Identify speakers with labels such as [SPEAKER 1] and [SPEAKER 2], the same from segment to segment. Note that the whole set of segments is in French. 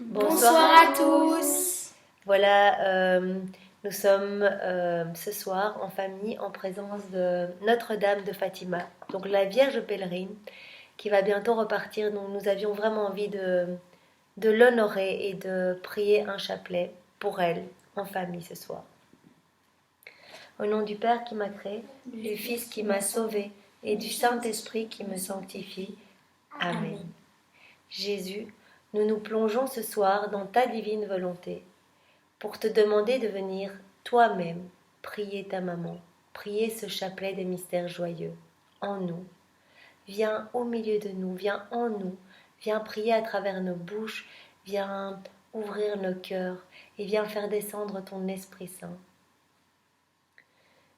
[SPEAKER 1] Bonsoir à tous.
[SPEAKER 2] Voilà, nous sommes ce soir en famille en présence de Notre-Dame de Fatima, donc la Vierge pèlerine qui va bientôt repartir. Donc nous avions vraiment envie de l'honorer et de prier un chapelet pour elle en famille ce soir. Au nom du Père qui m'a créé, du Fils qui m'a sauvé et du Saint-Esprit qui me sanctifie. Amen. Jésus, nous nous plongeons ce soir dans ta divine volonté pour te demander de venir toi-même prier ta maman, prier ce chapelet des mystères joyeux en nous. Viens au milieu de nous, viens en nous, viens prier à travers nos bouches, viens ouvrir nos cœurs et viens faire descendre ton Esprit Saint.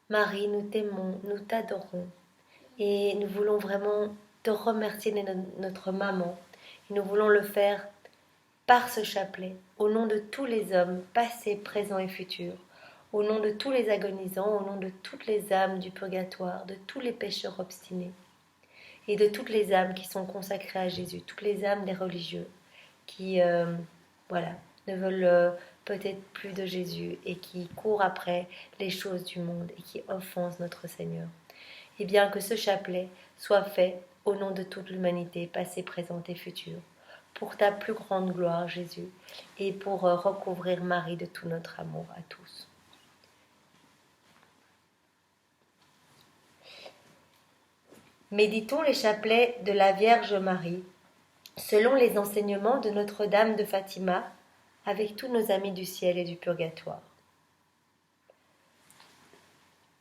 [SPEAKER 2] Marie, nous t'aimons, nous t'adorons et nous voulons vraiment te remercier de notre maman. Et nous voulons le faire par ce chapelet, au nom de tous les hommes, passés, présents et futurs, au nom de tous les agonisants, au nom de toutes les âmes du purgatoire, de tous les pécheurs obstinés, et de toutes les âmes qui sont consacrées à Jésus, toutes les âmes des religieux, qui ne veulent peut-être plus de Jésus, et qui courent après les choses du monde, et qui offensent notre Seigneur. Et bien que ce chapelet soit fait au nom de toute l'humanité, passée, présente et future, pour ta plus grande gloire, Jésus, et pour recouvrir Marie de tout notre amour à tous. Méditons les chapelets de la Vierge Marie, selon les enseignements de Notre-Dame de Fatima, avec tous nos amis du ciel et du purgatoire.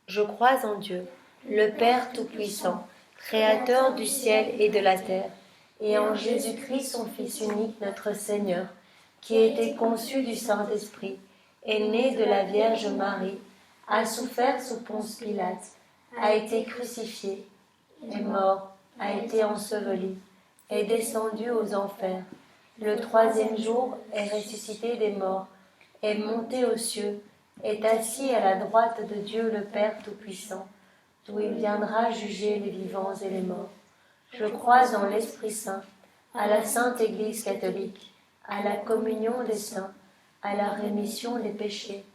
[SPEAKER 2] Je crois en Dieu, le Père Tout-Puissant, Créateur du ciel et de la terre, et en Jésus-Christ, son Fils unique, notre Seigneur, qui a été conçu du Saint-Esprit, est né de la Vierge Marie, a souffert sous Ponce Pilate, a été crucifié, est mort, a été enseveli, est descendu aux enfers. Le troisième jour est ressuscité des morts, est monté aux cieux, est assis à la droite de Dieu le Père Tout-Puissant, d'où il viendra juger les vivants et les morts. Je crois en l'Esprit Saint, à la Sainte Église catholique, à la communion des saints, à la rémission des péchés,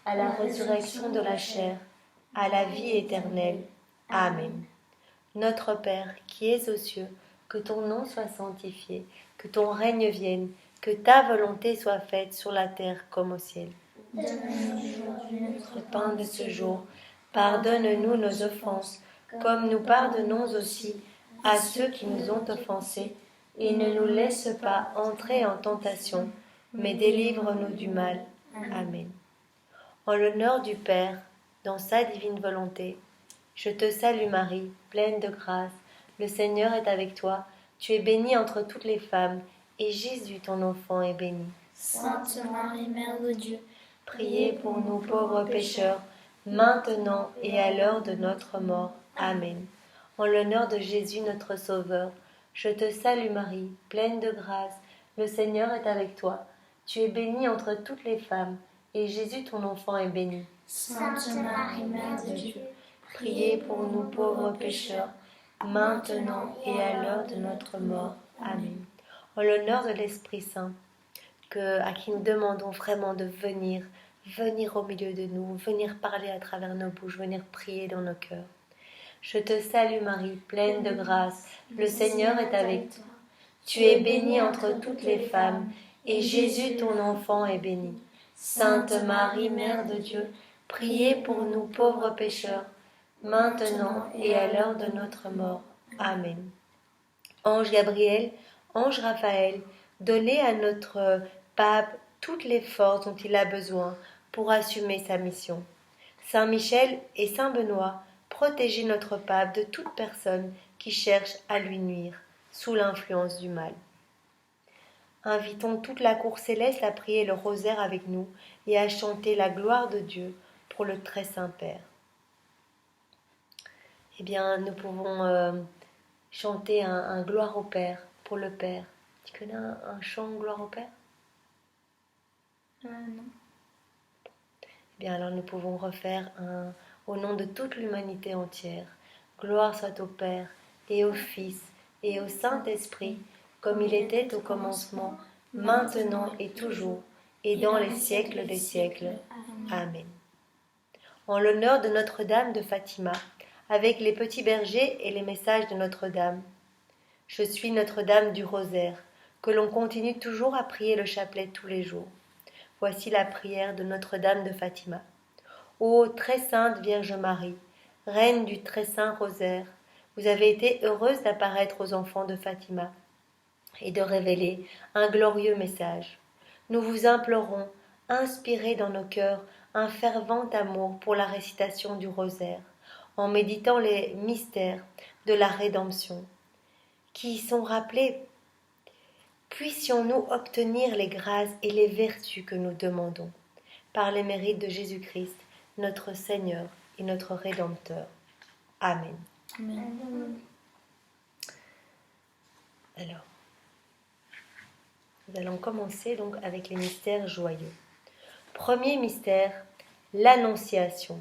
[SPEAKER 2] à la résurrection de la chair, à la vie éternelle. Amen. Notre Père, qui es aux cieux, que ton nom soit sanctifié, que ton règne vienne, que ta volonté soit faite sur la terre comme au ciel.
[SPEAKER 1] Donne-nous aujourd'hui
[SPEAKER 2] Notre pain de ce jour, pardonne-nous nos offenses, comme nous pardonnons aussi à ceux qui nous ont offensés, et ne nous laisse pas entrer en tentation, mais délivre-nous du mal. Amen. En l'honneur du Père, dans sa divine volonté, je te salue Marie, pleine de grâce, le Seigneur est avec toi, tu es bénie entre toutes les femmes, et Jésus ton enfant est béni.
[SPEAKER 1] Sainte Marie, Mère de Dieu,
[SPEAKER 2] Priez pour nous pauvres pécheurs, maintenant et à l'heure de notre mort. Amen. En l'honneur de Jésus notre Sauveur, je te salue Marie, pleine de grâce, le Seigneur est avec toi. Tu es bénie entre toutes les femmes, et Jésus ton enfant est béni.
[SPEAKER 1] Sainte Marie, Mère de Dieu,
[SPEAKER 2] Priez pour nous pauvres pécheurs, maintenant et à l'heure de notre mort. Amen. En l'honneur de l'Esprit Saint, à qui nous demandons vraiment de venir au milieu de nous, venir parler à travers nos bouches, venir prier dans nos cœurs. Je te salue Marie, pleine de grâce, le Seigneur est avec toi. Tu es bénie entre toutes les femmes, et Jésus ton enfant est béni. Sainte Marie, Mère de Dieu, priez pour nous pauvres pécheurs, maintenant et à l'heure de notre mort. Amen. Ange Gabriel, ange Raphaël, donnez à notre pape toutes les forces dont il a besoin pour assumer sa mission. Saint Michel et Saint Benoît, protégez notre pape de toute personne qui cherche à lui nuire, sous l'influence du mal. Invitons toute la cour céleste à prier le rosaire avec nous et à chanter la gloire de Dieu pour le très saint Père. Eh bien, nous pouvons chanter un gloire au Père pour le Père. Tu connais un chant gloire au Père?
[SPEAKER 1] non.
[SPEAKER 2] Eh bien, alors nous pouvons refaire au nom de toute l'humanité entière. Gloire soit au Père et au Fils et au Saint-Esprit, comme il était au commencement, maintenant et toujours, et dans les siècles des siècles. Amen. En l'honneur de Notre-Dame de Fatima, avec les petits bergers et les messages de Notre-Dame. Je suis Notre-Dame du Rosaire, que l'on continue toujours à prier le chapelet tous les jours. Voici la prière de Notre-Dame de Fatima. Ô très sainte Vierge Marie, Reine du très saint Rosaire, vous avez été heureuse d'apparaître aux enfants de Fatima et de révéler un glorieux message. Nous vous implorons, inspirez dans nos cœurs un fervent amour pour la récitation du rosaire, en méditant les mystères de la rédemption, qui y sont rappelés. Puissions-nous obtenir les grâces et les vertus que nous demandons, par les mérites de Jésus-Christ, notre Seigneur et notre Rédempteur. Amen.
[SPEAKER 1] Amen.
[SPEAKER 2] Alors, nous allons commencer donc avec les mystères joyeux. Premier mystère, l'Annonciation.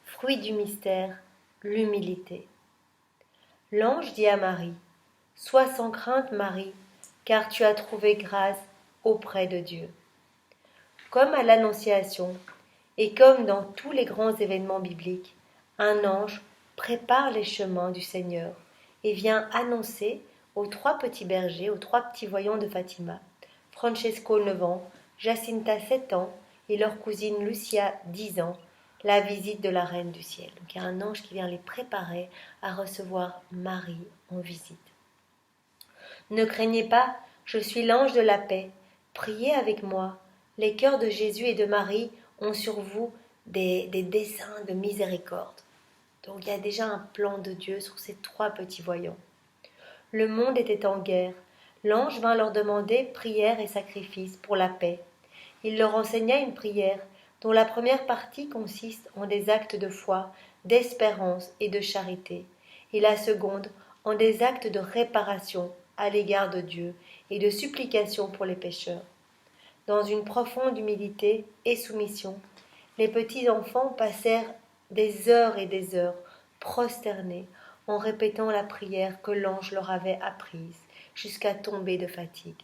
[SPEAKER 2] Fruit du mystère, l'humilité. L'ange dit à Marie, « Sois sans crainte, Marie, car tu as trouvé grâce auprès de Dieu. » Comme à l'Annonciation, et comme dans tous les grands événements bibliques, un ange prépare les chemins du Seigneur et vient annoncer aux 3 petits bergers, aux 3 petits voyants de Fatima, Francesco 9 ans, Jacinta 7 ans et leur cousine Lucia 10 ans, la visite de la Reine du Ciel. Donc il y a un ange qui vient les préparer à recevoir Marie en visite. Ne craignez pas, je suis l'ange de la paix. Priez avec moi. Les cœurs de Jésus et de Marie ont sur vous des desseins de miséricorde. Donc il y a déjà un plan de Dieu sur ces 3 petits voyants. Le monde était en guerre. L'ange vint leur demander prière et sacrifice pour la paix. Il leur enseigna une prière dont la première partie consiste en des actes de foi, d'espérance et de charité, et la seconde en des actes de réparation à l'égard de Dieu et de supplication pour les pécheurs. Dans une profonde humilité et soumission, les petits enfants passèrent des heures et des heures prosternés en répétant la prière que l'ange leur avait apprise jusqu'à tomber de fatigue.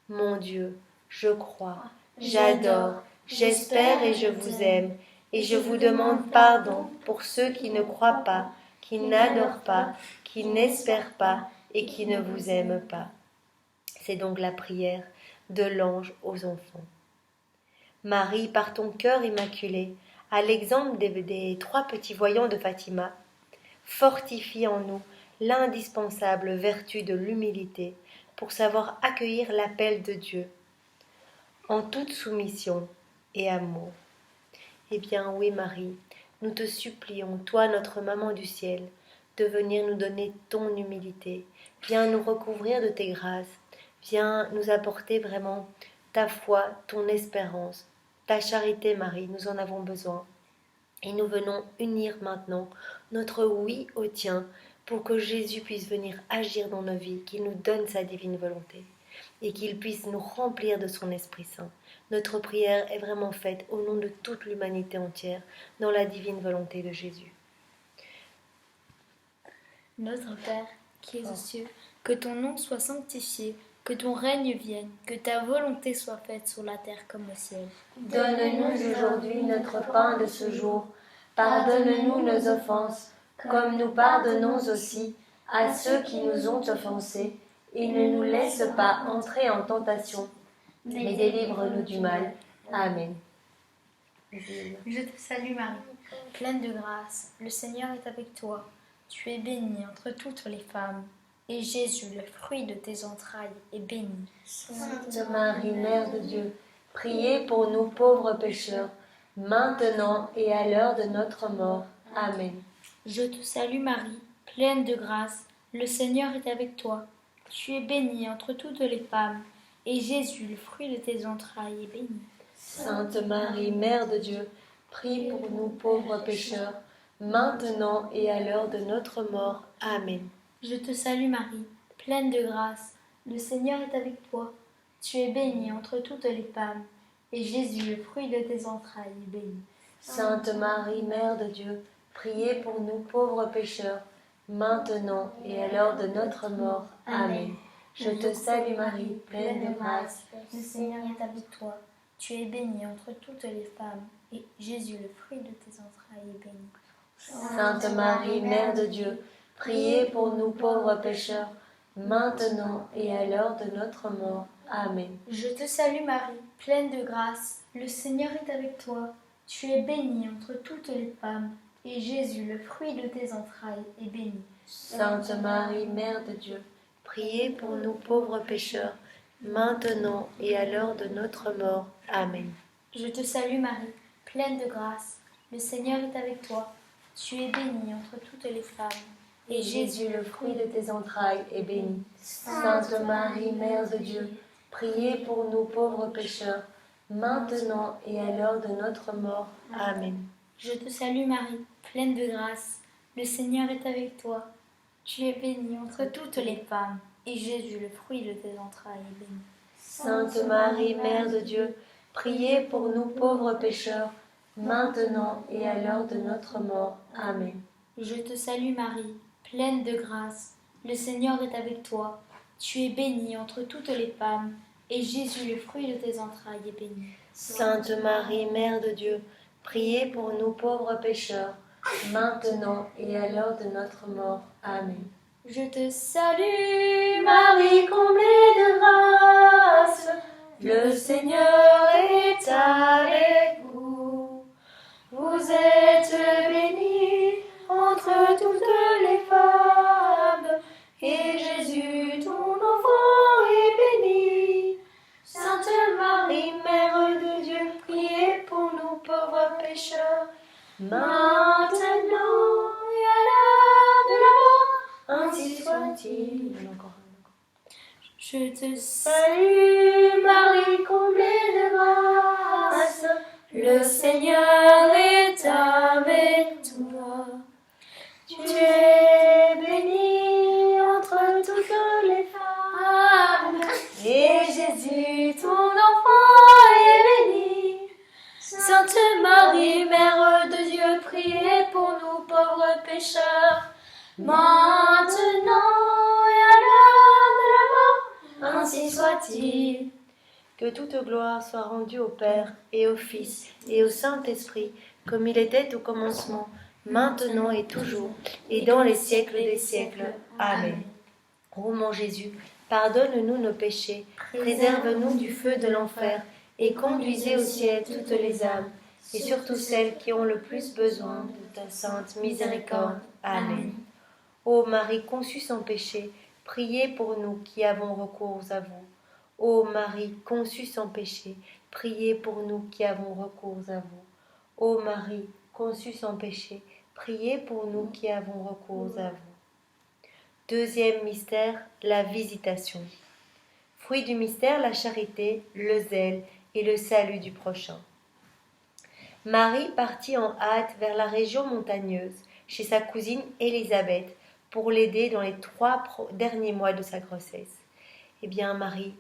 [SPEAKER 2] Mon Dieu, je crois, j'adore, j'espère et je vous aime, et je vous demande pardon pour ceux qui ne croient pas, qui n'adorent pas, qui n'espèrent pas et qui ne vous aiment pas. C'est donc la prière de l'ange aux enfants. Marie, par ton cœur immaculé, à l'exemple des 3 petits voyants de Fatima, fortifie en nous l'indispensable vertu de l'humilité pour savoir accueillir l'appel de Dieu en toute soumission et amour. Eh bien oui Marie, nous te supplions, toi notre maman du ciel, de venir nous donner ton humilité. Viens nous recouvrir de tes grâces. Viens nous apporter vraiment ta foi, ton espérance, ta charité Marie, nous en avons besoin. Et nous venons unir maintenant notre oui au tien pour que Jésus puisse venir agir dans nos vies, qu'il nous donne sa divine volonté et qu'il puisse nous remplir de son Esprit Saint. Notre prière est vraiment faite au nom de toute l'humanité entière, dans la divine volonté de Jésus.
[SPEAKER 1] Notre Père, qui es aux cieux, que ton nom soit sanctifié, que ton règne vienne, que ta volonté soit faite sur la terre comme au ciel.
[SPEAKER 2] Donne-nous aujourd'hui notre pain de ce jour. Pardonne-nous nos offenses, comme nous pardonnons aussi à ceux qui nous ont offensés. Et ne nous laisse pas entrer en tentation, mais délivre-nous du mal. Amen.
[SPEAKER 1] Je te salue Marie, pleine de grâce, le Seigneur est avec toi. Tu es bénie entre toutes les femmes, et Jésus, le fruit de tes entrailles, est béni.
[SPEAKER 2] Sainte Marie, Mère de Dieu, priez pour nous pauvres pécheurs, maintenant et à l'heure de notre mort. Amen.
[SPEAKER 1] Je te salue Marie, pleine de grâce, le Seigneur est avec toi. Tu es bénie entre toutes les femmes, et Jésus, le fruit de tes entrailles, est béni.
[SPEAKER 2] Sainte Marie, Mère de Dieu, prie pour nous pauvres pécheurs, maintenant et à l'heure de notre mort. Amen.
[SPEAKER 1] Je te salue Marie, pleine de grâce, le Seigneur est avec toi. Tu es bénie entre toutes les femmes, et Jésus, le fruit de tes entrailles, est béni.
[SPEAKER 2] Sainte Marie, Mère de Dieu, priez pour nous pauvres pécheurs, maintenant et à l'heure de notre mort. Amen. Je te salue Marie, pleine de grâce.
[SPEAKER 1] Le Seigneur est avec toi. Tu es bénie entre toutes les femmes, et Jésus, le fruit de tes entrailles, est béni.
[SPEAKER 2] Sainte Marie, Mère de Dieu, priez pour nous pauvres pécheurs, maintenant et à l'heure de notre mort. Amen.
[SPEAKER 1] Je te salue Marie, pleine de grâce. Le Seigneur est avec toi. Tu es bénie entre toutes les femmes, et Jésus, le fruit de tes entrailles, est béni.
[SPEAKER 2] Sainte Marie, Mère de Dieu, priez pour nous pauvres pécheurs, maintenant et à l'heure de notre mort. Amen.
[SPEAKER 1] Je te salue Marie, pleine de grâce. Le Seigneur est avec toi. Tu es bénie entre toutes les femmes,
[SPEAKER 2] Et Jésus, le fruit de tes entrailles, est béni. Sainte Marie, Mère de Dieu, priez pour nous pauvres pécheurs, maintenant et à l'heure de notre mort. Amen.
[SPEAKER 1] Je te salue Marie, pleine de grâce. Le Seigneur est avec toi. Tu es bénie entre toutes les femmes, et Jésus, le fruit de tes entrailles, est béni.
[SPEAKER 2] Sainte Marie, Mère de Dieu, priez pour nous pauvres pécheurs, maintenant et à l'heure de notre mort. Amen.
[SPEAKER 1] Je te salue Marie, pleine de grâce. Le Seigneur est avec toi. Tu es bénie entre toutes les femmes, et Jésus, le fruit de tes entrailles, est béni.
[SPEAKER 2] Sainte Marie, Mère de Dieu, priez pour nous pauvres pécheurs, maintenant et à l'heure de notre mort. Amen.
[SPEAKER 1] Je te salue
[SPEAKER 2] Marie, comblée de grâce, le Seigneur est avec vous. Vous êtes bénie entre toutes les femmes, et Jésus, ton enfant, est béni. Sainte Marie, Mère de Dieu, priez pour nous pauvres pécheurs, maintenant et à l'heure de la mort. Ainsi soit-il.
[SPEAKER 1] Je te
[SPEAKER 2] Salut Marie, comblée de grâce, le Seigneur est avec toi. Tu es bénie entre toutes les femmes, et Jésus, ton enfant, est béni. Sainte Marie, Mère de Dieu, priez pour nous pauvres pécheurs, maintenant et à l'heure de la mort. Ainsi soit-il. Que toute gloire soit rendue au Père et au Fils et au Saint-Esprit, comme il était au commencement, maintenant et toujours, et dans les siècles des siècles. Amen. Ô mon Jésus, pardonne-nous nos péchés, préserve-nous du feu de l'enfer, et conduisez au ciel toutes les âmes, et surtout celles qui ont le plus besoin de ta sainte miséricorde. Amen. Ô Marie conçue sans péché, priez pour nous qui avons recours à vous. Ô Marie conçue sans péché, priez pour nous qui avons recours à vous. Ô Marie conçue sans péché, priez pour nous qui avons recours à vous. Deuxième mystère, la visitation. Fruit du mystère, la charité, le zèle et le salut du prochain. Marie partit en hâte vers la région montagneuse, chez sa cousine Élisabeth, pour l'aider dans les 3 derniers mois de sa grossesse. Eh bien, Marie,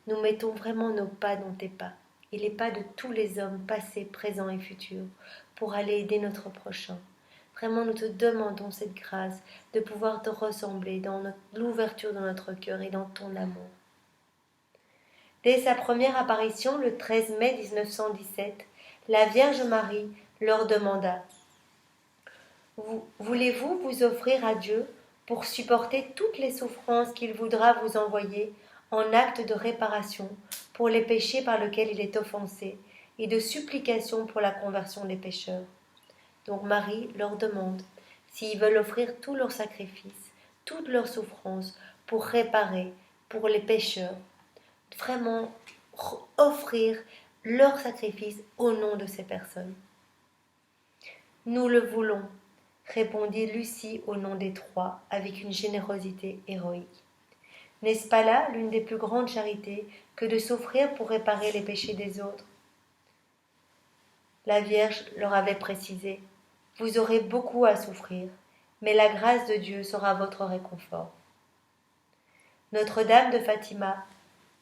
[SPEAKER 2] nous mettons vraiment nos pas dans tes pas, et les pas de tous les hommes passés, présents et futurs, pour aller aider notre prochain. Vraiment, nous te demandons cette grâce de pouvoir te ressembler dans l'ouverture de notre cœur et dans ton amour. Dès sa première apparition, le 13 mai 1917, la Vierge Marie leur demanda « Voulez-vous vous offrir à Dieu pour supporter toutes les souffrances qu'il voudra vous envoyer en acte de réparation pour les péchés par lesquels il est offensé et de supplication pour la conversion des pécheurs. » Donc Marie leur demande s'ils veulent offrir tous leurs sacrifices, toutes leurs souffrances pour réparer pour les pécheurs, vraiment offrir leur sacrifice au nom de ces personnes. « Nous le voulons », répondit Lucie au nom des 3 avec une générosité héroïque. N'est-ce pas là l'une des plus grandes charités que de s'offrir pour réparer les péchés des autres? La Vierge leur avait précisé « Vous aurez beaucoup à souffrir, mais la grâce de Dieu sera votre réconfort. » Notre-Dame de Fatima,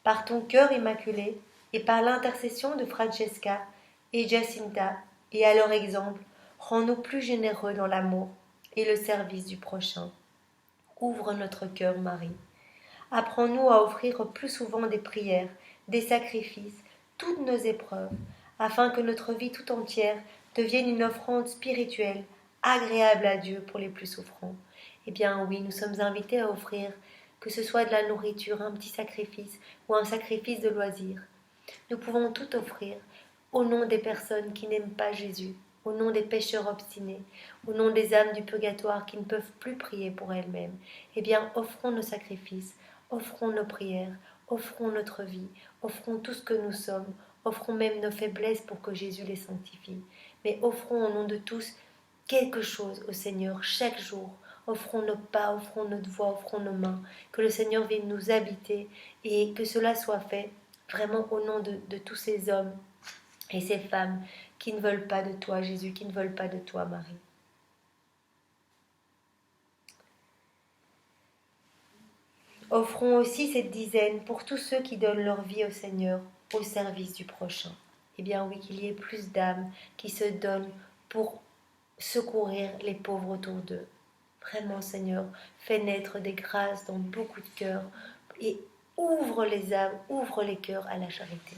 [SPEAKER 2] par ton cœur immaculé et par l'intercession de Francesca et Jacinta et à leur exemple, rends-nous plus généreux dans l'amour et le service du prochain. Ouvre notre cœur, Marie. Apprends-nous à offrir plus souvent des prières, des sacrifices, toutes nos épreuves, afin que notre vie tout entière devienne une offrande spirituelle, agréable à Dieu pour les plus souffrants. Eh bien oui, nous sommes invités à offrir, que ce soit de la nourriture, un petit sacrifice ou un sacrifice de loisir. Nous pouvons tout offrir au nom des personnes qui n'aiment pas Jésus, au nom des pécheurs obstinés, au nom des âmes du purgatoire qui ne peuvent plus prier pour elles-mêmes. Eh bien, offrons nos sacrifices, offrons nos prières, offrons notre vie, offrons tout ce que nous sommes, offrons même nos faiblesses pour que Jésus les sanctifie. Mais offrons au nom de tous quelque chose au Seigneur chaque jour. Offrons nos pas, offrons notre voix, offrons nos mains, que le Seigneur vienne nous habiter et que cela soit fait vraiment au nom de tous ces hommes et ces femmes qui ne veulent pas de toi, Jésus, qui ne veulent pas de toi, Marie. Offrons aussi cette dizaine pour tous ceux qui donnent leur vie au Seigneur, au service du prochain. Eh bien oui, qu'il y ait plus d'âmes qui se donnent pour secourir les pauvres autour d'eux. Vraiment, Seigneur, fais naître des grâces dans beaucoup de cœurs et ouvre les âmes, ouvre les cœurs à la charité.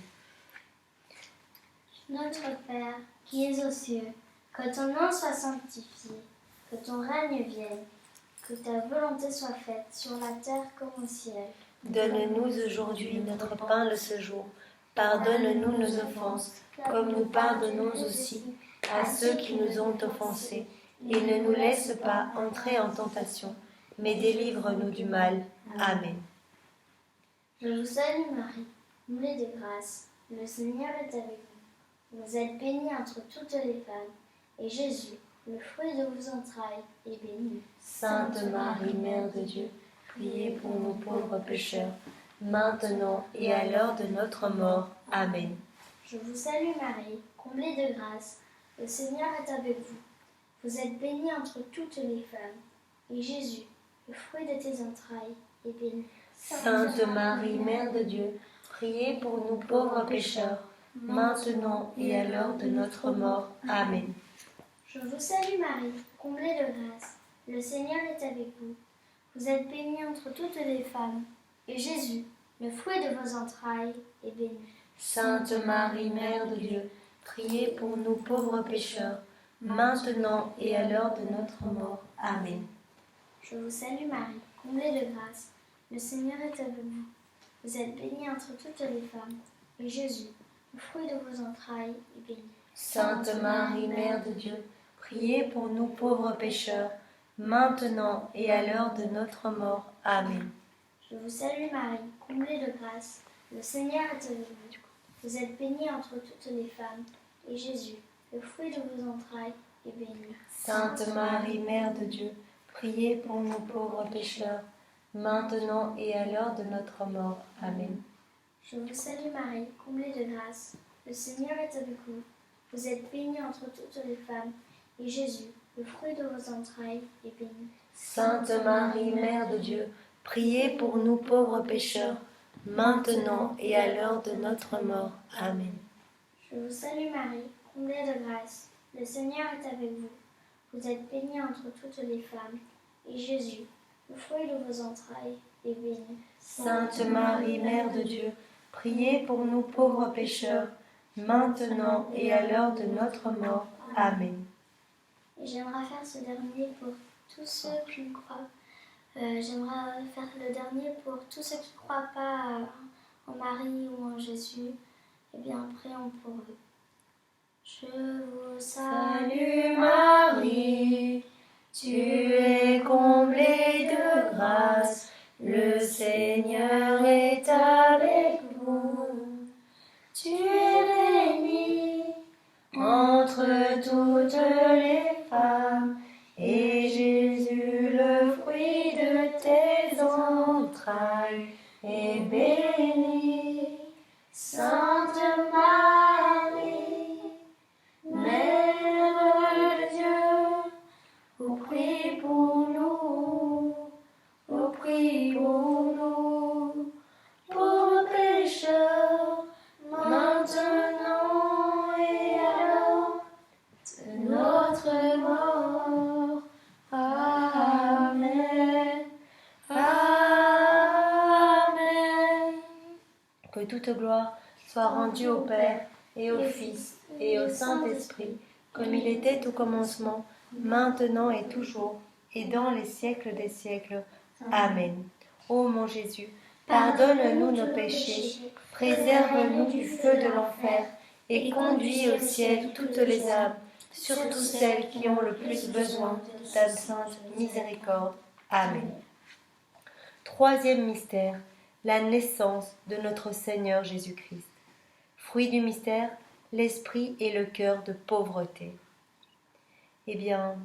[SPEAKER 3] Notre Père, qui es aux cieux, que ton nom soit sanctifié, que ton règne vienne, que ta volonté soit faite sur la terre comme au ciel.
[SPEAKER 2] Donne-nous aujourd'hui notre pain de ce jour. Pardonne-nous nos offenses, comme nous pardonnons aussi à ceux qui nous ont offensés. Et ne nous laisse pas entrer en tentation, mais délivre-nous du mal. Amen.
[SPEAKER 3] Je vous salue Marie, comblée de grâce, le Seigneur est avec vous. Vous êtes bénie entre toutes les femmes, et Jésus, le fruit de vos entrailles, est béni.
[SPEAKER 2] Sainte Marie, Mère de Dieu, priez pour nous pauvres pécheurs, maintenant et à l'heure de notre mort. Amen.
[SPEAKER 3] Je vous salue Marie, comblée de grâce, le Seigneur est avec vous. Vous êtes bénie entre toutes les femmes, et Jésus, le fruit de tes entrailles, est béni.
[SPEAKER 2] Sainte Marie, Mère de Dieu, priez pour nous pauvres pécheurs, maintenant et à l'heure de notre mort. Amen.
[SPEAKER 3] Je vous salue Marie, comblée de grâce, le Seigneur est avec vous. Vous êtes bénie entre toutes les femmes, et Jésus, le fruit de vos entrailles, est béni.
[SPEAKER 2] Sainte Marie, Mère de Dieu, priez pour nous pauvres pécheurs, maintenant et à l'heure de notre mort. Amen.
[SPEAKER 3] Je vous salue Marie, comblée de grâce, le Seigneur est avec vous. Vous êtes bénie entre toutes les femmes, et Jésus, le fruit de vos entrailles, est béni.
[SPEAKER 2] Sainte Marie, Mère de Dieu, priez pour nous pauvres pécheurs, maintenant et à l'heure de notre mort. Amen.
[SPEAKER 3] Je vous salue Marie, comblée de grâce, le Seigneur est avec vous. Vous êtes bénie entre toutes les femmes, et Jésus, le fruit de vos entrailles, est béni.
[SPEAKER 2] Sainte Marie, Mère de Dieu, priez pour nous pauvres pécheurs, maintenant et à l'heure de notre mort. Amen.
[SPEAKER 3] Je vous salue Marie, comblée de grâce, le Seigneur est avec vous. Vous êtes bénie entre toutes les femmes, et Jésus, le fruit de vos entrailles, est béni.
[SPEAKER 2] Sainte Marie, Mère de Dieu, priez pour nous pauvres pécheurs, maintenant et à l'heure de notre mort. Amen.
[SPEAKER 3] Je vous salue Marie, comblée de grâce, le Seigneur est avec vous. Vous êtes bénie entre toutes les femmes, et Jésus, le fruit de vos entrailles, est béni.
[SPEAKER 2] Sainte Marie, Mère de Dieu, priez pour nous pauvres pécheurs, maintenant et à l'heure de notre mort. Amen.
[SPEAKER 3] Et j'aimerais faire ce dernier pour tous ceux qui croient. J'aimerais faire le dernier pour tous ceux qui ne croient pas en Marie ou en Jésus. Et bien, prions pour eux. Je vous salue
[SPEAKER 2] Marie, tu es comblée de grâce, le Seigneur est avec vous. Tu es bénie entre toutes les femmes, et Jésus, le fruit de tes entrailles, est béni. Sainte Marie, Mère de Dieu, ô prie pour nous, ô prie pour nous, pauvres pécheurs, maintenant et à l'heure de toute gloire soit rendue au Père, et au Fils, et au Saint-Esprit, comme il était au commencement, maintenant et toujours, et dans les siècles des siècles. Amen. Ô mon Jésus, pardonne-nous nos péchés, préserve-nous du feu de l'enfer, et conduis au ciel toutes les âmes, surtout celles qui ont le plus besoin de ta sainte miséricorde. Amen. Troisième mystère, la naissance de notre Seigneur Jésus-Christ. Fruit du mystère, l'esprit et le cœur de pauvreté. Eh bien,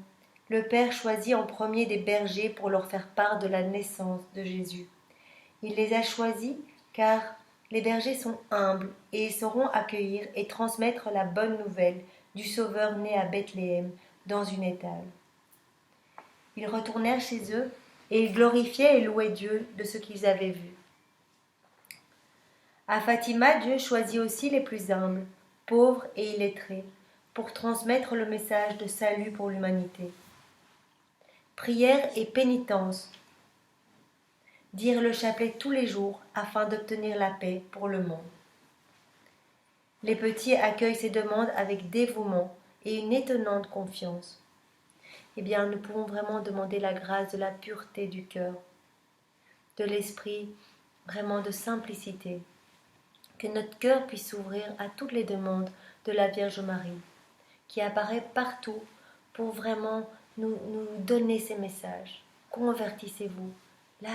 [SPEAKER 2] le Père choisit en premier des bergers pour leur faire part de la naissance de Jésus. Il les a choisis car les bergers sont humbles et ils sauront accueillir et transmettre la bonne nouvelle du Sauveur né à Bethléem dans une étable. Ils retournèrent chez eux et ils glorifiaient et louaient Dieu de ce qu'ils avaient vu. À Fatima, Dieu choisit aussi les plus humbles, pauvres et illettrés, pour transmettre le message de salut pour l'humanité. Prière et pénitence. Dire le chapelet tous les jours afin d'obtenir la paix pour le monde. Les petits accueillent ces demandes avec dévouement et une étonnante confiance. Eh bien, nous pouvons vraiment demander la grâce de la pureté du cœur, de l'esprit, vraiment de simplicité. Que notre cœur puisse s'ouvrir à toutes les demandes de la Vierge Marie, qui apparaît partout pour vraiment nous donner ces messages. Convertissez-vous. Là,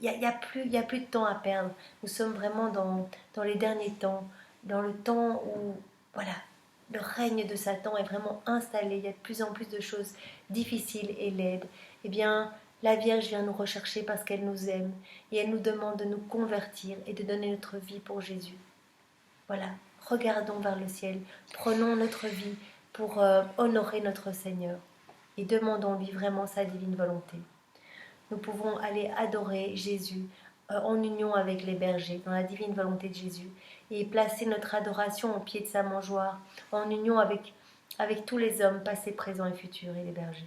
[SPEAKER 2] il n'y a plus de temps à perdre. Nous sommes vraiment dans les derniers temps, dans le temps où voilà, le règne de Satan est vraiment installé. Il y a de plus en plus de choses difficiles et laides. Eh bien, la Vierge vient nous rechercher parce qu'elle nous aime et elle nous demande de nous convertir et de donner notre vie pour Jésus. Voilà, regardons vers le ciel, prenons notre vie pour honorer notre Seigneur et demandons-lui vraiment sa divine volonté. Nous pouvons aller adorer Jésus en union avec les bergers, dans la divine volonté de Jésus, et placer notre adoration au pied de sa mangeoire, en union avec tous les hommes passés, présents et futurs, et les bergers.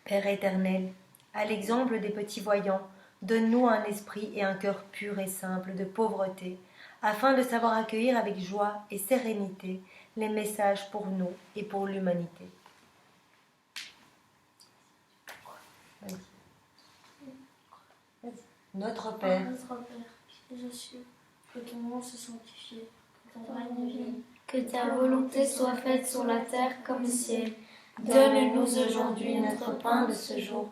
[SPEAKER 2] Père éternel, à l'exemple des petits voyants, donne-nous un esprit et un cœur pur et simple de pauvreté, afin de savoir accueillir avec joie et sérénité les messages pour nous et pour l'humanité. Notre Père,
[SPEAKER 3] qui es aux cieux, que ton nom se sanctifie, que ton règne vienne,
[SPEAKER 1] que ta volonté soit faite sur la terre comme au ciel. Donne-nous aujourd'hui notre pain de ce jour.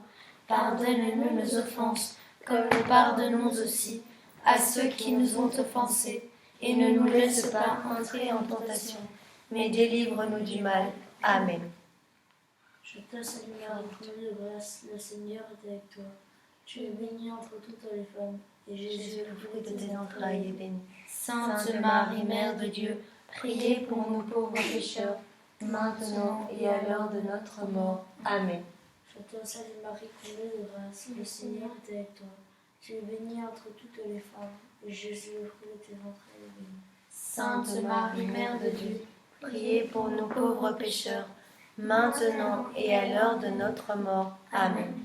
[SPEAKER 1] Pardonne-nous nos offenses, comme nous pardonnons aussi à ceux qui nous ont offensés. Et ne nous laisse pas entrer en tentation,
[SPEAKER 2] mais délivre-nous du mal. Amen.
[SPEAKER 3] Je te salue Marie, pleine de grâce, le Seigneur est avec toi. Tu es bénie entre toutes les femmes, et Jésus, le fruit de tes entrailles, est béni.
[SPEAKER 1] Sainte Marie, Mère de Dieu, priez pour nous pauvres pécheurs,
[SPEAKER 2] maintenant et à l'heure de notre mort. Amen.
[SPEAKER 3] Je te salue Marie, pleine de grâce, le Seigneur est avec toi. Tu es bénie entre toutes les femmes, et Jésus, le fruit de tes entrailles, est béni.
[SPEAKER 1] Sainte Marie, Mère de Dieu,
[SPEAKER 2] priez pour nous pauvres pécheurs, maintenant et à l'heure de notre mort. Amen.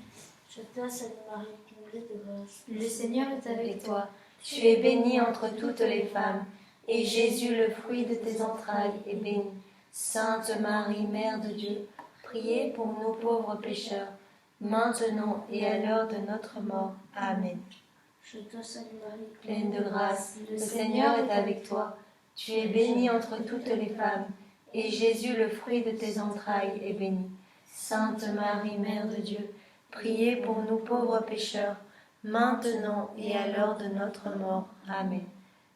[SPEAKER 3] Je te salue Marie, pleine de grâce,
[SPEAKER 1] le Seigneur est avec toi.
[SPEAKER 2] Tu es bénie entre toutes les femmes, et Jésus, le fruit de tes entrailles, est béni. Sainte Marie, Mère de Dieu, priez pour nous pauvres pécheurs, maintenant et à l'heure de notre mort. Amen.
[SPEAKER 3] Je te salue Marie,
[SPEAKER 2] pleine de grâce, le Seigneur est avec toi. Tu es bénie entre toutes les femmes, et Jésus, le fruit de tes entrailles, est béni. Sainte Marie, Mère de Dieu, priez pour nous pauvres pécheurs, maintenant et à l'heure de notre mort. Amen.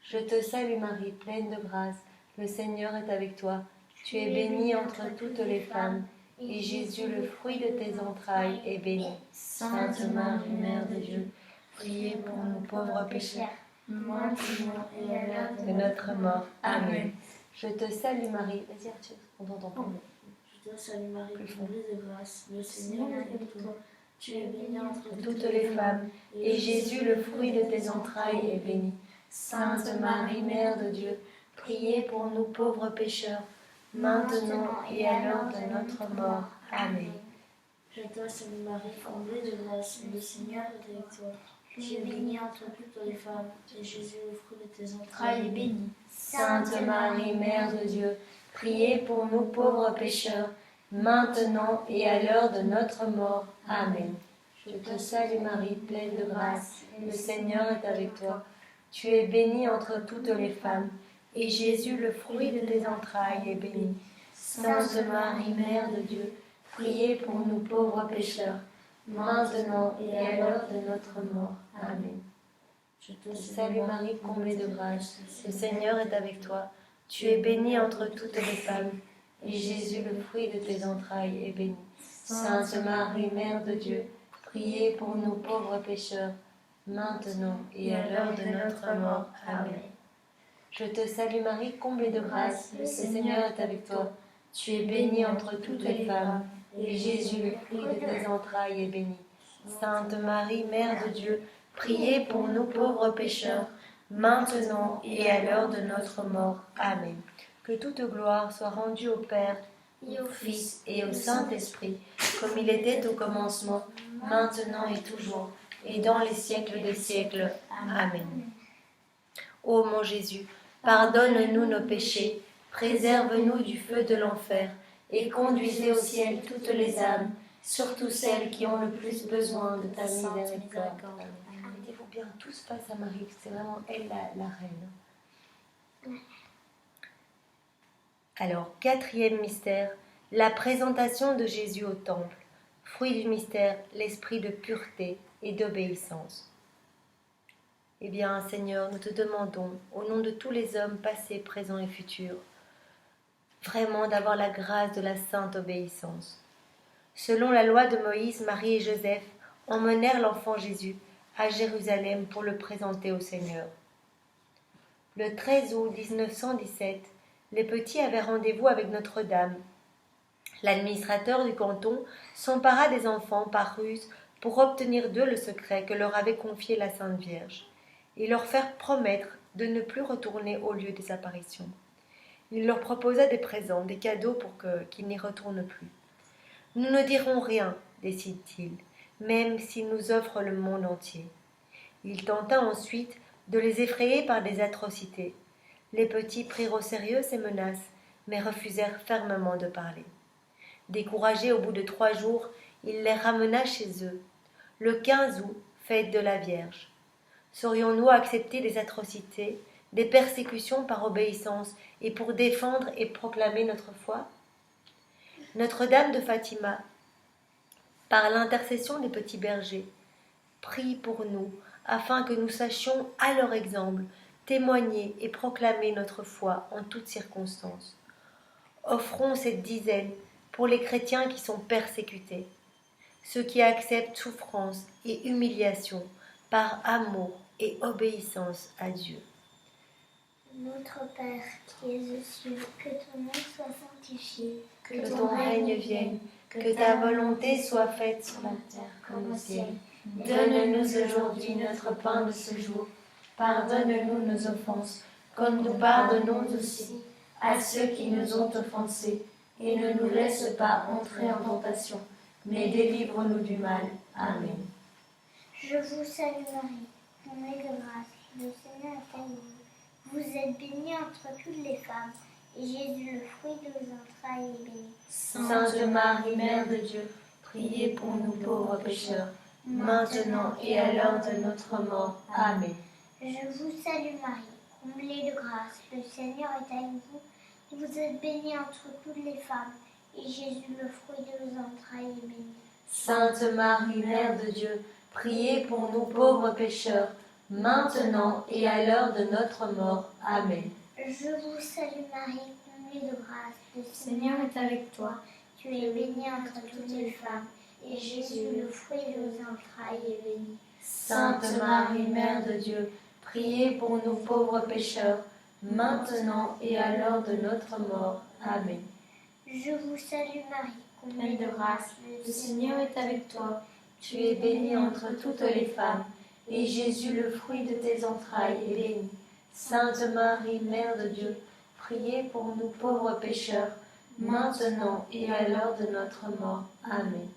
[SPEAKER 2] Je te salue Marie, pleine de grâce, le Seigneur est avec toi. Tu es bénie entre toutes les femmes, et Jésus, le fruit de tes entrailles, est béni. Sainte Marie, Mère de Dieu, priez pour nous pauvres pécheurs, maintenant et à l'heure de notre mort. Amen. Je te salue Marie. Vas-y Arthur, on t'entend pas.
[SPEAKER 3] Je te salue Marie, pleine de grâce, le Seigneur est avec toi. Tu es bénie entre
[SPEAKER 2] toutes les femmes, et Jésus, le fruit de tes entrailles, est béni. Sainte Marie, Mère de Dieu, priez pour nous pauvres pécheurs, maintenant et à l'heure de notre mort. Amen.
[SPEAKER 3] Je te salue Marie, comblée de grâce, le Seigneur est avec toi. Tu es bénie entre toutes les femmes, et Jésus, le fruit de tes entrailles,
[SPEAKER 1] est béni.
[SPEAKER 2] Sainte Marie, Mère de Dieu, priez pour nous pauvres pécheurs, maintenant et à l'heure de notre mort. Amen. Je te salue Marie, pleine de grâce, le Seigneur est avec toi. Tu es bénie entre toutes les femmes, et Jésus, le fruit de tes entrailles, est béni. Sainte Marie, Mère de Dieu, priez pour nous pauvres pécheurs, maintenant et à l'heure de notre mort. Amen. Je te salue Marie, comblée de grâce, le Seigneur est avec toi. Tu es bénie entre toutes les femmes, et Jésus, le fruit de tes entrailles, est béni. Sainte Marie, Mère de Dieu, priez pour nous pauvres pécheurs, maintenant et à l'heure de notre mort. Amen. Je te salue Marie, comblée de grâce, le Seigneur est avec toi. Tu es bénie entre toutes les femmes, et Jésus, le fruit de tes entrailles, est béni. Sainte Marie, Mère de Dieu, priez pour nous pauvres pécheurs, maintenant et à l'heure de notre mort. Amen. Que toute gloire soit rendue au Père, et au Fils et au Saint-Esprit, comme il était au commencement, maintenant et toujours, et dans les siècles des siècles. Amen. Ô mon Jésus, pardonne-nous nos péchés, préserve-nous du feu de l'enfer, et conduisez au ciel toutes les âmes, surtout celles qui ont le plus besoin de ta miséricorde. Mettez-vous bien tous face à Marie, c'est vraiment elle la reine. Alors, quatrième mystère, la présentation de Jésus au temple. Fruit du mystère, l'esprit de pureté et d'obéissance. Eh bien, Seigneur, nous te demandons, au nom de tous les hommes passés, présents et futurs, vraiment d'avoir la grâce de la sainte obéissance. Selon la loi de Moïse, Marie et Joseph emmenèrent l'enfant Jésus à Jérusalem pour le présenter au Seigneur. Le 13 août 1917, les petits avaient rendez-vous avec Notre-Dame. L'administrateur du canton s'empara des enfants par ruse pour obtenir d'eux le secret que leur avait confié la Sainte Vierge et leur faire promettre de ne plus retourner au lieu des apparitions. Il leur proposa des présents, des cadeaux pour qu'ils n'y retournent plus. « Nous ne dirons rien, décide-t-il, même s'ils nous offrent le monde entier. » Il tenta ensuite de les effrayer par des atrocités. Les petits prirent au sérieux ces menaces, mais refusèrent fermement de parler. Découragé au bout de 3 jours, il les ramena chez eux. Le 15 août, fête de la Vierge. Saurions-nous accepter des atrocités, des persécutions par obéissance et pour défendre et proclamer notre foi? Notre-Dame de Fatima, par l'intercession des petits bergers, prie pour nous, afin que nous sachions, à leur exemple, témoigner et proclamer notre foi en toutes circonstances. Offrons cette dizaine pour les chrétiens qui sont persécutés, ceux qui acceptent souffrance et humiliation par amour et obéissance à Dieu.
[SPEAKER 3] Notre Père qui es aux cieux, que ton nom soit sanctifié,
[SPEAKER 2] Que ton règne vienne, que ta volonté soit faite sur la terre comme au ciel. Donne-nous aujourd'hui notre pain de ce jour. Pardonne-nous nos offenses, comme nous pardonnons aussi à ceux qui nous ont offensés. Et ne nous laisse pas entrer en tentation, mais délivre-nous du mal. Amen.
[SPEAKER 3] Je vous salue Marie, pleine de grâce, le Seigneur est avec vous. Vous êtes bénie entre toutes les femmes, et Jésus, le fruit de vos entrailles, est béni.
[SPEAKER 2] Sainte Marie, Mère de Dieu, priez pour nous pauvres pécheurs, maintenant et à l'heure de notre mort. Amen.
[SPEAKER 3] Je vous salue Marie, comblée de grâce, le Seigneur est avec vous. Vous êtes bénie entre toutes les femmes, et Jésus, le fruit de vos entrailles, est béni.
[SPEAKER 2] Sainte Marie, Mère de Dieu, priez pour nous pauvres pécheurs, maintenant et à l'heure de notre mort. Amen.
[SPEAKER 3] Je vous salue Marie, comblée de grâce, le
[SPEAKER 1] Seigneur est avec toi.
[SPEAKER 3] Tu es bénie entre toutes les femmes, et Jésus, le fruit de vos entrailles, est béni.
[SPEAKER 2] Sainte Marie, Mère de Dieu, priez pour nous pauvres pécheurs, maintenant et à l'heure de notre mort. Amen.
[SPEAKER 3] Je vous salue Marie,
[SPEAKER 1] Pleine de grâce, le Seigneur est avec toi.
[SPEAKER 2] Tu es bénie entre toutes les femmes, et Jésus, le fruit de tes entrailles, est béni. Sainte Marie, Mère de Dieu, priez pour nous pauvres pécheurs, maintenant et à l'heure de notre mort. Amen.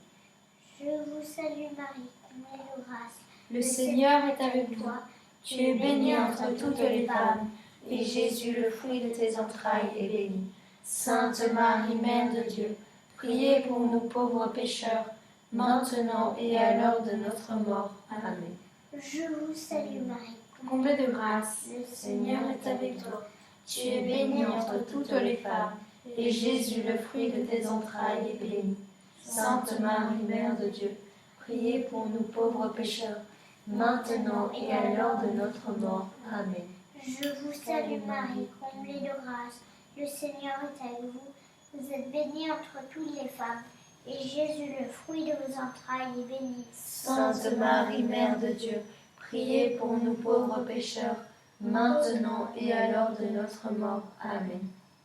[SPEAKER 3] Je vous salue Marie, comblée de grâce,
[SPEAKER 1] Le Seigneur est avec toi. Tu es bénie entre toutes les femmes,
[SPEAKER 2] et Jésus, le fruit de tes entrailles, est béni.
[SPEAKER 1] Sainte Marie, Mère de Dieu, priez pour nous pauvres pécheurs, maintenant et à l'heure de notre mort. Amen.
[SPEAKER 3] Je vous salue Marie,
[SPEAKER 1] Comblée de grâce, le Seigneur est avec toi. Tu es bénie entre toutes les femmes, et Jésus, le fruit de tes entrailles, est béni. Sainte Marie, Mère de Dieu,
[SPEAKER 2] priez pour nous pauvres pécheurs, maintenant et à l'heure de notre mort. Amen.
[SPEAKER 3] Je vous salue Marie, comblée de grâce, le Seigneur est avec vous. Vous êtes bénie entre toutes les femmes, et Jésus, le fruit de vos entrailles, est béni.
[SPEAKER 2] Sainte Marie, Mère de Dieu, priez pour nous pauvres pécheurs, maintenant et à l'heure de notre mort. Amen.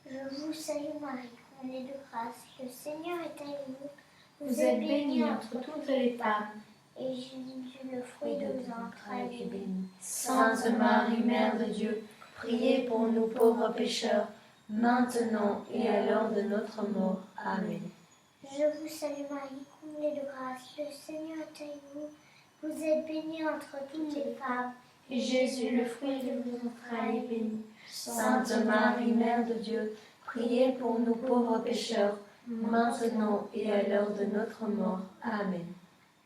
[SPEAKER 3] Je vous salue Marie, comblée de grâce, le Seigneur est avec vous.
[SPEAKER 1] vous êtes bénie entre toutes les femmes,
[SPEAKER 3] et Jésus, le fruit de vos entrailles, est béni.
[SPEAKER 1] Sainte Marie, Mère de Dieu,
[SPEAKER 2] priez pour nous pauvres pécheurs, maintenant et à l'heure de notre mort. Amen.
[SPEAKER 3] Je vous salue Marie, comblée de grâce, le Seigneur est avec vous. Vous êtes bénie entre toutes les femmes,
[SPEAKER 1] et Jésus, le fruit de vos entrailles, est béni.
[SPEAKER 2] Sainte Marie, Mère de Dieu, priez pour nous pauvres pécheurs, maintenant et à l'heure de notre mort. Amen.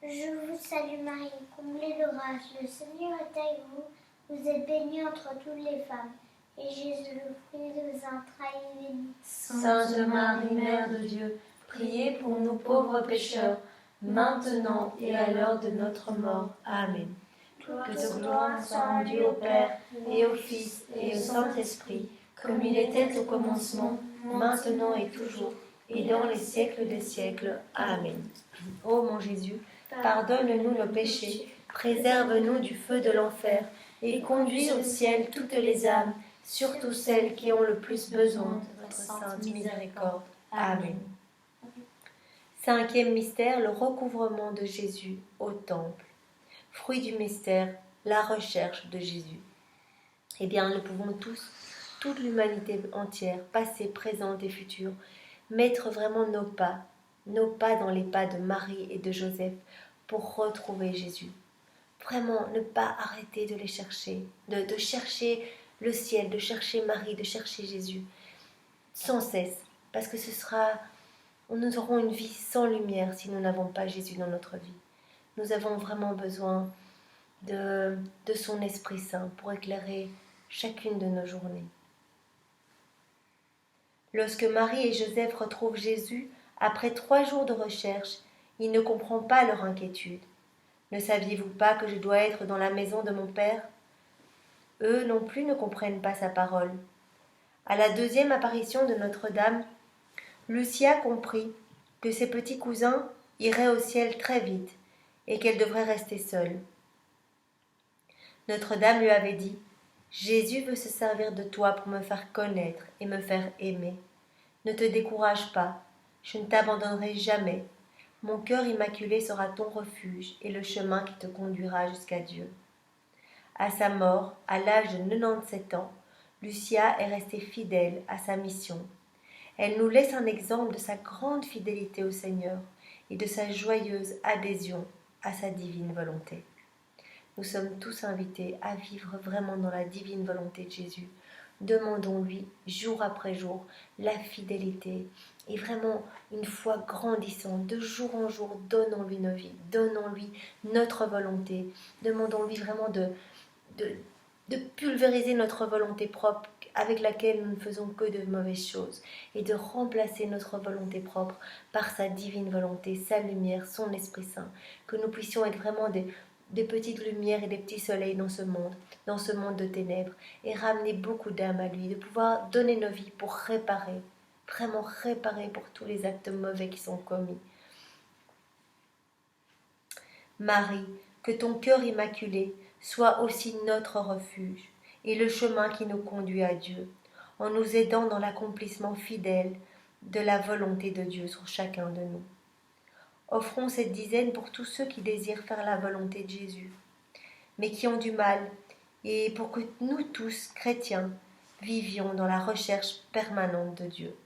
[SPEAKER 3] Je vous salue Marie, comblée de grâce, le Seigneur est avec vous. Vous êtes bénie entre toutes les femmes, et Jésus, le fruit de vos entrailles, est béni.
[SPEAKER 2] Sainte Marie, Mère de Dieu, priez pour nous pauvres pécheurs, maintenant et à l'heure de notre mort. Amen. Que toute gloire soit rendue au Père, et au Fils, et au Saint-Esprit, comme il était au commencement, maintenant et toujours, et dans les siècles des siècles. Amen. Ô mon Jésus, pardonne-nous nos péchés, préserve-nous du feu de l'enfer, et conduis au ciel toutes les âmes, surtout celles qui ont le plus besoin de votre sainte miséricorde. Amen. Cinquième mystère, le recouvrement de Jésus au temple. Fruit du mystère, la recherche de Jésus. Eh bien, nous pouvons tous, toute l'humanité entière, passée, présente et future, mettre vraiment nos pas dans les pas de Marie et de Joseph pour retrouver Jésus. Vraiment, ne pas arrêter de les chercher, de chercher le ciel, de chercher Marie, de chercher Jésus, sans cesse, parce que nous aurons une vie sans lumière si nous n'avons pas Jésus dans notre vie. Nous avons vraiment besoin de son Esprit Saint pour éclairer chacune de nos journées. Lorsque Marie et Joseph retrouvent Jésus, après 3 jours de recherche, il ne comprend pas leur inquiétude. Ne saviez-vous pas que je dois être dans la maison de mon Père ? Eux non plus ne comprennent pas sa parole. À la 2e apparition de Notre-Dame, Lucia comprit que ses petits cousins iraient au ciel très vite et qu'elle devrait rester seule. Notre-Dame lui avait dit « Jésus veut se servir de toi pour me faire connaître et me faire aimer. Ne te décourage pas, je ne t'abandonnerai jamais. Mon cœur immaculé sera ton refuge et le chemin qui te conduira jusqu'à Dieu. » À sa mort, à l'âge de 97 ans, Lucia est restée fidèle à sa mission. Elle nous laisse un exemple de sa grande fidélité au Seigneur et de sa joyeuse adhésion à sa divine volonté. Nous sommes tous invités à vivre vraiment dans la divine volonté de Jésus. Demandons-lui, jour après jour, la fidélité et vraiment une foi grandissante. De jour en jour, donnons-lui nos vies, donnons-lui notre volonté. Demandons-lui vraiment de pulvériser notre volonté propre avec laquelle nous ne faisons que de mauvaises choses et de remplacer notre volonté propre par sa divine volonté, sa lumière, son Esprit Saint, que nous puissions être vraiment des petites lumières et des petits soleils dans ce monde de ténèbres et ramener beaucoup d'âmes à lui, de pouvoir donner nos vies pour réparer, vraiment réparer pour tous les actes mauvais qui sont commis. Marie, que ton cœur immaculé soit aussi notre refuge et le chemin qui nous conduit à Dieu, en nous aidant dans l'accomplissement fidèle de la volonté de Dieu sur chacun de nous. Offrons cette dizaine pour tous ceux qui désirent faire la volonté de Jésus, mais qui ont du mal, et pour que nous tous, chrétiens, vivions dans la recherche permanente de Dieu.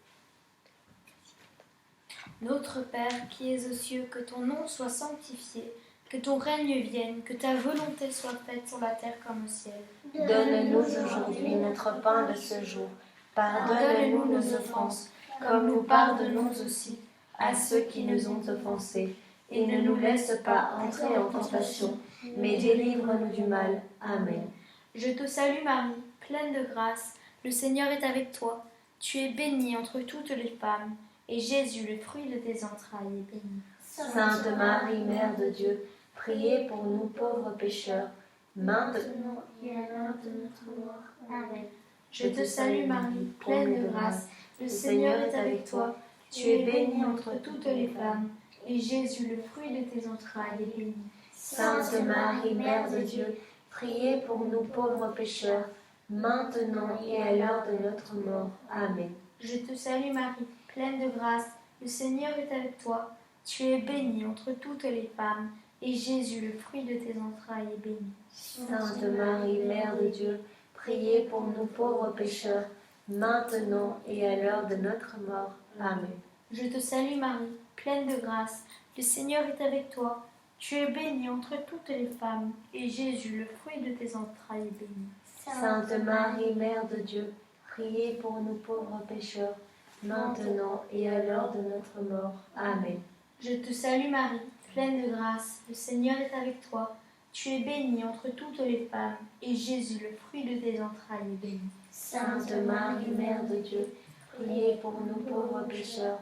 [SPEAKER 1] Notre Père qui es aux cieux, que ton nom soit sanctifié, Que ton règne vienne, que ta volonté soit faite sur la terre comme au ciel.
[SPEAKER 2] Donne-nous aujourd'hui notre pain de ce jour. Pardonne-nous nos offenses, comme nous pardonnons aussi à ceux qui nous ont offensés. Et ne nous laisse pas entrer en tentation, mais délivre-nous du mal. Amen.
[SPEAKER 1] Je te salue Marie, pleine de grâce, le Seigneur est avec toi. Tu es bénie entre toutes les femmes, et Jésus, le fruit de tes entrailles, est béni.
[SPEAKER 2] Sainte Marie, Mère de Dieu, priez pour nous pauvres pécheurs, maintenant
[SPEAKER 3] et à l'heure de notre mort. Amen.
[SPEAKER 1] Je te salue Marie, pleine de grâce, le Seigneur est avec toi. Tu es bénie entre toutes les femmes, et Jésus, le fruit de tes entrailles, est béni.
[SPEAKER 2] Sainte Marie, Mère de Dieu, priez pour nous pauvres pécheurs, maintenant et à l'heure de notre mort. Amen.
[SPEAKER 1] Je te salue Marie, pleine de grâce, le Seigneur est avec toi. Tu es bénie entre toutes les femmes, et Jésus, le fruit de tes entrailles, est béni.
[SPEAKER 2] Sainte Marie, Mère de Dieu, priez pour nous pauvres pécheurs, maintenant et à l'heure de notre mort. Amen.
[SPEAKER 1] Je te salue Marie, pleine de grâce, le Seigneur est avec toi. Tu es bénie entre toutes les femmes, et Jésus, le fruit de tes entrailles, est béni.
[SPEAKER 2] Sainte Marie, Mère de Dieu, priez pour nous pauvres pécheurs, maintenant et à l'heure de notre mort. Amen.
[SPEAKER 1] Je te salue Marie, pleine de grâce, le Seigneur est avec toi. Tu es bénie entre toutes les femmes, et Jésus, le fruit de tes entrailles, est béni.
[SPEAKER 2] Sainte Marie, Mère de Dieu, priez pour nous pauvres pécheurs,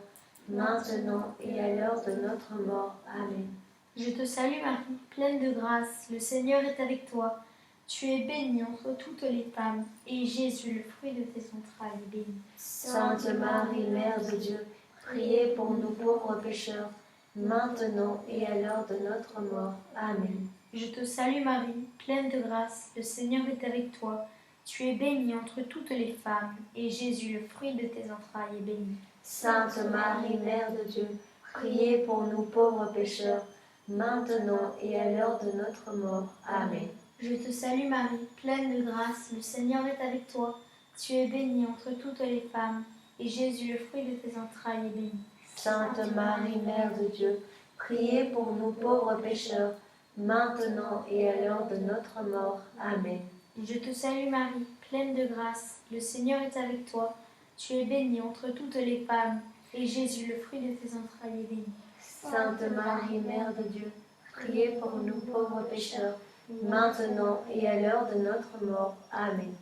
[SPEAKER 2] maintenant et à l'heure de notre mort. Amen.
[SPEAKER 1] Je te salue Marie, pleine de grâce, le Seigneur est avec toi. Tu es bénie entre toutes les femmes, et Jésus, le fruit de tes entrailles, est béni.
[SPEAKER 2] Sainte Marie, Mère de Dieu, priez pour nous pauvres pécheurs, maintenant et à l'heure de notre mort. Amen.
[SPEAKER 1] Je te salue Marie, pleine de grâce, le Seigneur est avec toi. Tu es bénie entre toutes les femmes, et Jésus, le fruit de tes entrailles, est béni.
[SPEAKER 2] Sainte Marie, Mère de Dieu, priez pour nous pauvres pécheurs, maintenant et à l'heure de notre mort. Amen.
[SPEAKER 1] Je te salue Marie, pleine de grâce, le Seigneur est avec toi. Tu es bénie entre toutes les femmes, et Jésus, le fruit de tes entrailles, est béni.
[SPEAKER 2] Sainte Marie, Mère de Dieu, priez pour nous pauvres pécheurs, maintenant et à l'heure de notre mort. Amen.
[SPEAKER 1] Je te salue Marie, pleine de grâce, le Seigneur est avec toi. Tu es bénie entre toutes les femmes, et Jésus, le fruit de tes entrailles, est béni.
[SPEAKER 2] Sainte Marie, Mère de Dieu, priez pour nous pauvres pécheurs, maintenant et à l'heure de notre mort. Amen.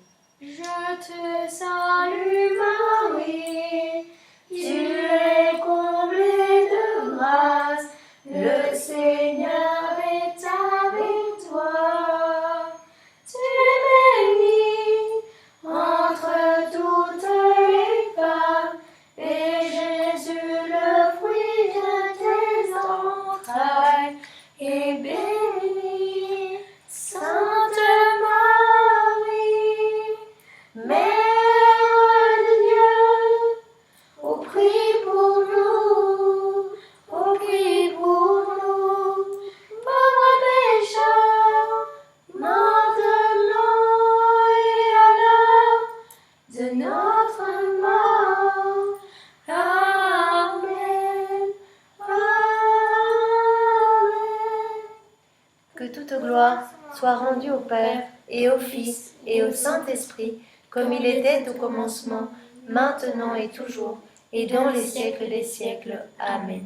[SPEAKER 1] Je te salue Marie,
[SPEAKER 2] tu es comblée de grâce, le Seigneur est avec toi.
[SPEAKER 1] tu es bénie
[SPEAKER 2] Entre toutes les femmes, et Jésus, le fruit de tes entrailles, est béni. Sainte Marie, Mère de Dieu, ô prie pour nous, pauvres pécheurs, maintenant et à l'heure de notre mort. Amen. Amen. Que toute gloire soit rendue au Père et au Fils et au Saint-Esprit, comme il était au commencement, maintenant et toujours, et dans les siècles des siècles. Amen.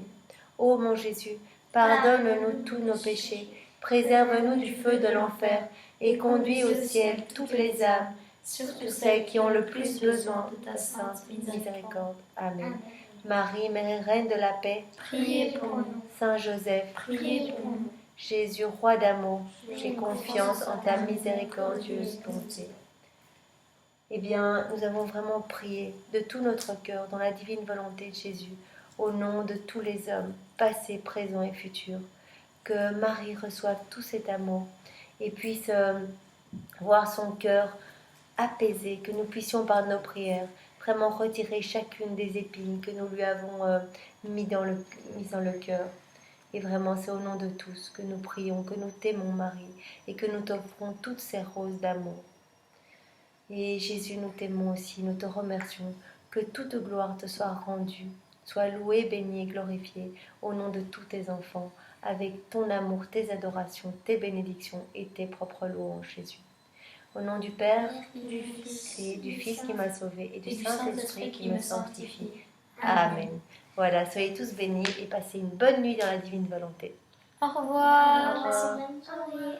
[SPEAKER 2] Ô mon Jésus, pardonne-nous tous nos péchés, préserve-nous du feu de l'enfer, et conduis au ciel toutes les âmes, surtout celles qui ont le plus besoin de ta sainte miséricorde. Amen. Marie, Mère et Reine de la paix,
[SPEAKER 1] priez pour nous.
[SPEAKER 2] Saint Joseph,
[SPEAKER 1] Priez pour nous.
[SPEAKER 2] Jésus, roi d'amour, j'ai confiance en ta miséricordieuse bonté. Eh bien, nous avons vraiment prié de tout notre cœur dans la divine volonté de Jésus, au nom de tous les hommes, passés, présents et futurs, que Marie reçoive tout cet amour et puisse voir son cœur apaisé, que nous puissions par nos prières vraiment retirer chacune des épines que nous lui avons mises dans le cœur. Et vraiment, c'est au nom de tous que nous prions, que nous t'aimons Marie et que nous t'offrons toutes ces roses d'amour. Et Jésus, nous t'aimons aussi, nous te remercions, que toute gloire te soit rendue, sois loué, béni et glorifié au nom de tous tes enfants, avec ton amour, tes adorations, tes bénédictions et tes propres louanges, Jésus. Au nom du Père,
[SPEAKER 3] Du Fils,
[SPEAKER 2] et du Fils qui m'a sauvé et du
[SPEAKER 1] du
[SPEAKER 2] Saint-Esprit qui me sanctifie. Amen. Voilà, soyez tous bénis et passez une bonne nuit dans la divine volonté.
[SPEAKER 1] Au revoir.
[SPEAKER 3] Passez une bonne soirée.